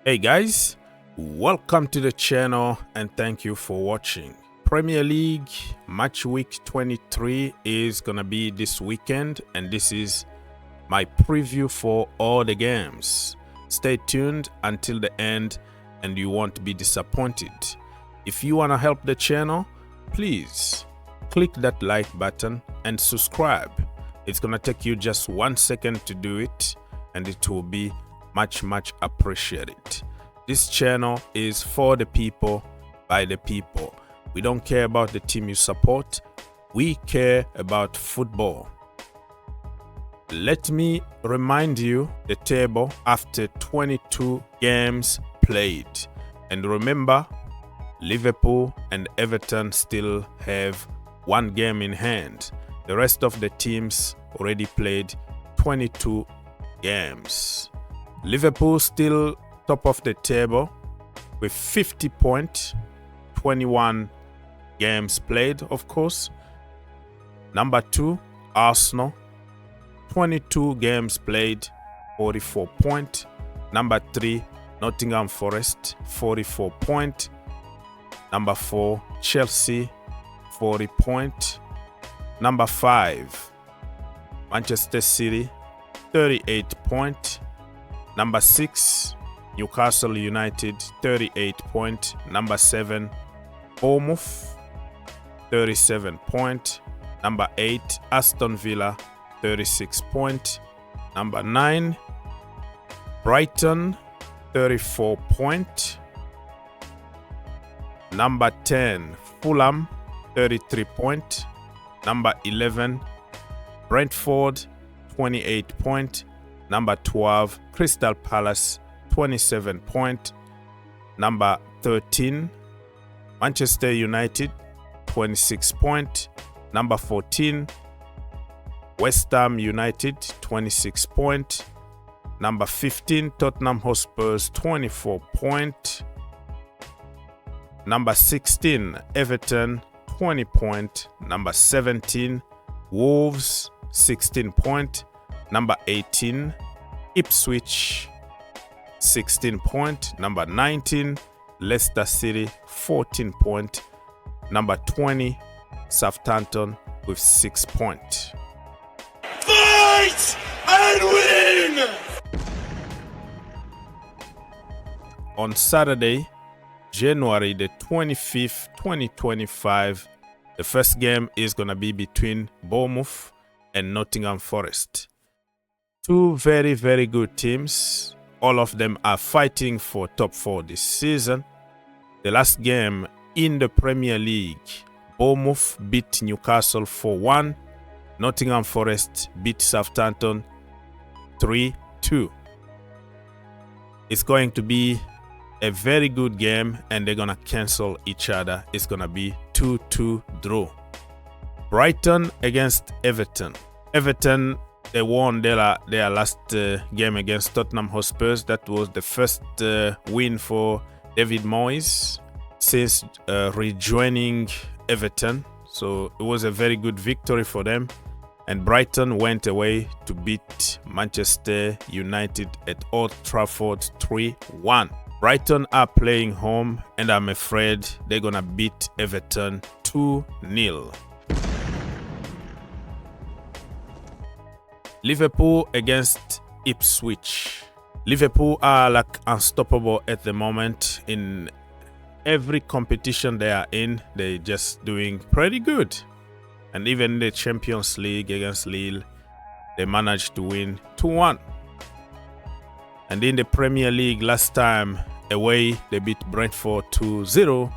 Hey guys, welcome to the channel and thank you for watching. Premier League match week 23 is gonna be this weekend, and this is my preview for all the games. Stay tuned until the end and you won't be disappointed. If you want to help the channel, please click that like button and subscribe. It's gonna take you just 1 second to do it, and it will be much appreciated. This channel is for the people, by the people. We don't care about the team you support, we care about football. Let me remind you the table after 22 games played. And remember, Liverpool and Everton still have 1 game in hand. The rest of the teams already played 22 games. Liverpool still top of the table with 50 points, 21 games played, of course. Number 2, Arsenal, 22 games played, 44 points. Number 3, Nottingham Forest, 44 points. Number 4, Chelsea, 40 points. Number 5, Manchester City, 38 points. Number 6, Newcastle United, 38 points. Number 7, Bournemouth, 37 points. Number 8, Aston Villa, 36 points. Number 9, Brighton, 34 points. Number 10, Fulham, 33 points. Number 11, Brentford, 28 points. Number 12, Crystal Palace, 27 points. Number 13, Manchester United, 26 points. Number 14, West Ham United, 26 points. Number 15, Tottenham Hotspurs, 24 points. Number 16, Everton, 20 points. Number 17, Wolves, 16 points. Number 18, Ipswich, 16 points. Number 19, Leicester City, 14 points. Number 20, Southampton with 6 points. Fight and win! On Saturday, January the 25th, 2025, the first game is going to be between Bournemouth and Nottingham Forest. Two very good teams. All of them are fighting for top 4 this season. The last game in the Premier League, Bournemouth beat Newcastle 4-1. Nottingham Forest beat Southampton 3-2. It's going to be a very good game, and they're gonna cancel each other. It's gonna be 2-2 draw. Brighton against Everton. Everton, they won their last game against Tottenham Hotspurs. That was the first win for David Moyes since rejoining Everton. So it was a very good victory for them. And Brighton went away to beat Manchester United at Old Trafford 3-1. Brighton are playing home, and I'm afraid they're gonna beat Everton 2-0. Liverpool against Ipswich. Liverpool are like unstoppable at the moment. In every competition they are in, they're just doing pretty good. And even in the Champions League against Lille, they managed to win 2-1. And in the Premier League last time, away, they beat Brentford 2-0.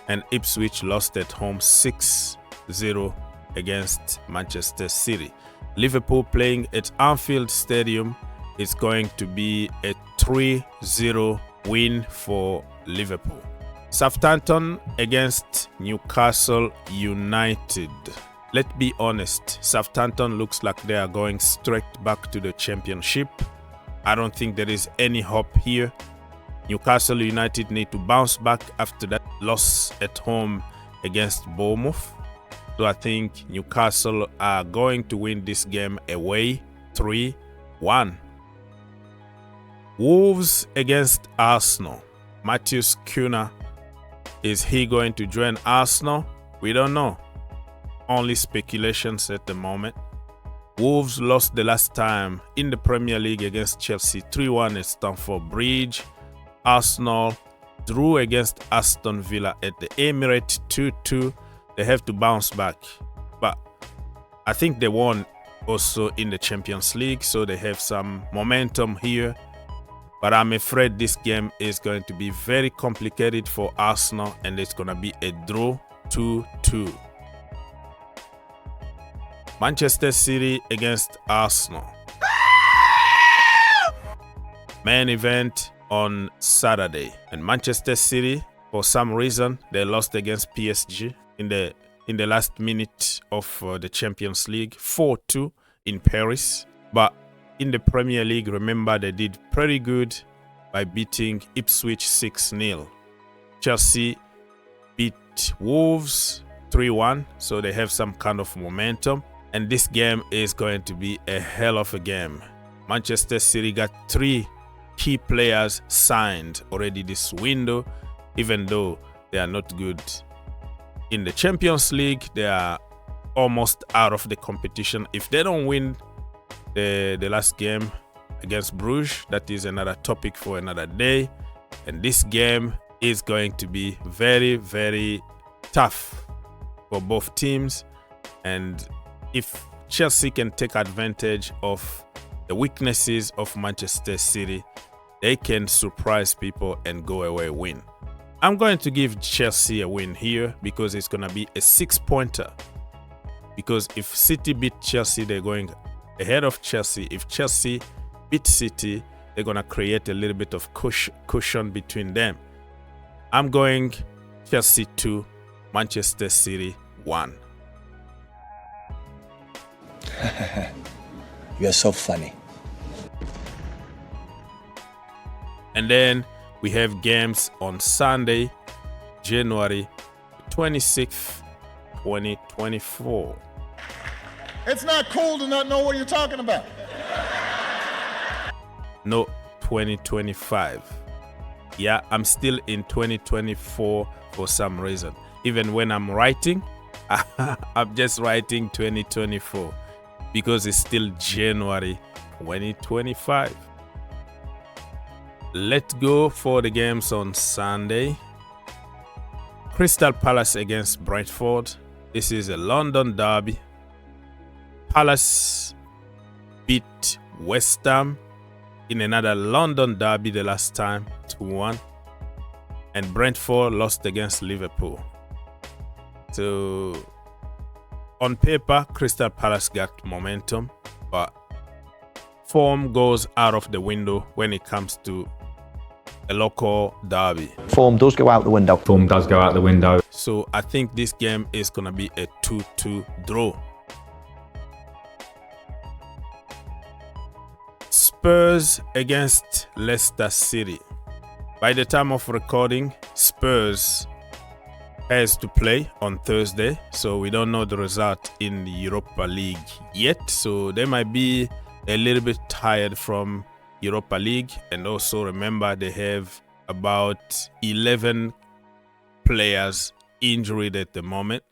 And Ipswich lost at home 6-0 against Manchester City. Liverpool playing at Anfield Stadium. Is going to be a 3-0 win for Liverpool. Southampton against Newcastle United. Let's be honest, Southampton looks like they are going straight back to the championship. I don't think there is any hope here. Newcastle United need to bounce back after that loss at home against Bournemouth. So I think Newcastle are going to win this game away 3-1. Wolves against Arsenal. Matheus Cunha, is he going to join Arsenal? We don't know. Only speculations at the moment. Wolves lost the last time in the Premier League against Chelsea 3-1 at Stamford Bridge. Arsenal drew against Aston Villa at the Emirates 2-2. They have to bounce back. But I think they won also in the Champions League, so they have some momentum here. But I'm afraid this game is going to be very complicated for Arsenal, and it's going to be a draw 2-2. Manchester City against Arsenal. Main event on Saturday. And Manchester City, for some reason, they lost against PSG in the last minute of the Champions League, 4-2 in Paris. But in the Premier League, remember, they did pretty good by beating Ipswich 6-0. Chelsea beat Wolves 3-1, so they have some kind of momentum. And this game is going to be a hell of a game. Manchester City got 3 key players signed already this window, even though they are not good in the Champions League. They are almost out of the competition. If they don't win the last game against Bruges, that is another topic for another day. And this game is going to be very, very tough for both teams. And if Chelsea can take advantage of the weaknesses of Manchester City, they can surprise people and go away win. I'm going to give Chelsea a win here because it's going to be a 6-pointer. Because if City beat Chelsea, they're going ahead of Chelsea. If Chelsea beat City, they're going to create a little bit of cushion between them. I'm going Chelsea 2, Manchester City 1. You're so funny. And then we have games on Sunday, January 26th, 2024. It's not cool to not know what you're talking about. No, 2025. Yeah, I'm still in 2024 for some reason. Even when I'm writing, I'm just writing 2024 because it's still January 2025. Let's go for the games on Sunday. Crystal Palace against Brentford. This is a London derby. Palace beat West Ham in another London derby the last time, 2-1. And Brentford lost against Liverpool. So, on paper, Crystal Palace got momentum, but form goes out of the window when it comes to a local derby. Form does go out the window. Form does go out the window. So I think this game is going to be a 2-2 draw. Spurs against Leicester City. By the time of recording, Spurs has to play on Thursday, so we don't know the result in the Europa League yet. So they might be a little bit tired from Europa League, and also remember they have about 11 players injured at the moment,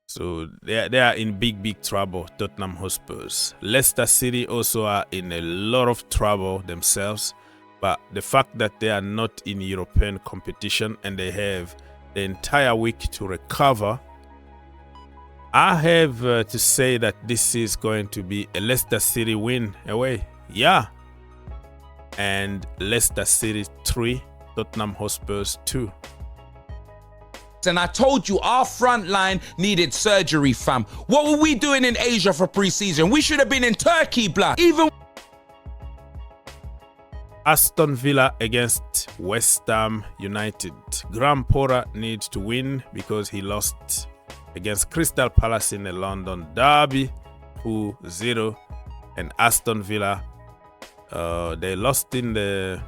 so they are in big trouble. Tottenham Hotspurs. Leicester City also are in a lot of trouble themselves, but the fact that they are not in European competition and they have the entire week to recover, I have to say that this is going to be a Leicester City win away. Yeah. And Leicester City 3, Tottenham Hotspurs 2. And I told you our front line needed surgery, fam. What were we doing in Asia for pre-season? We should have been in Turkey, blood. Even Aston Villa against West Ham United. Graham Potter needs to win because he lost against Crystal Palace in the London derby 2-0. And Aston Villa, they lost in the,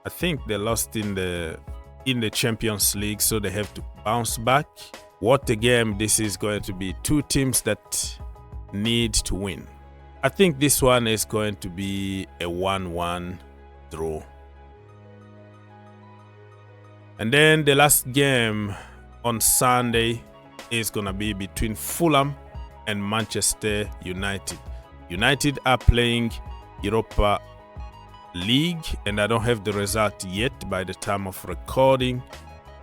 I think they lost in the Champions League, so they have to bounce back. What a game this is going to be. Two teams that need to win. I think this one is going to be a 1-1 draw. And then the last game on Sunday is going to be between Fulham and Manchester United. United are playing Europa League, and I don't have the result yet by the time of recording.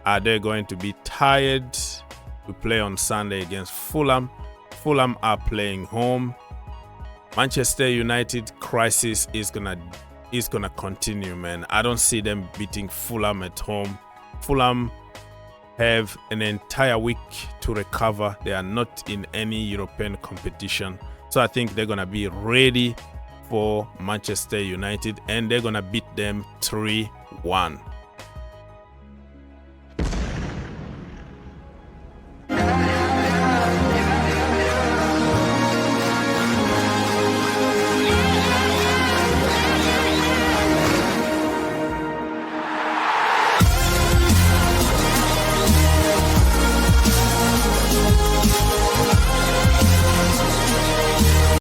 Are they going to be tired to play on Sunday against Fulham? Fulham are playing home. Manchester United crisis is gonna continue, man. I don't see them beating Fulham at home. Fulham have an entire week to recover. They are not in any European competition, so I think they're gonna be ready for Manchester United, and they're gonna beat them 3-1.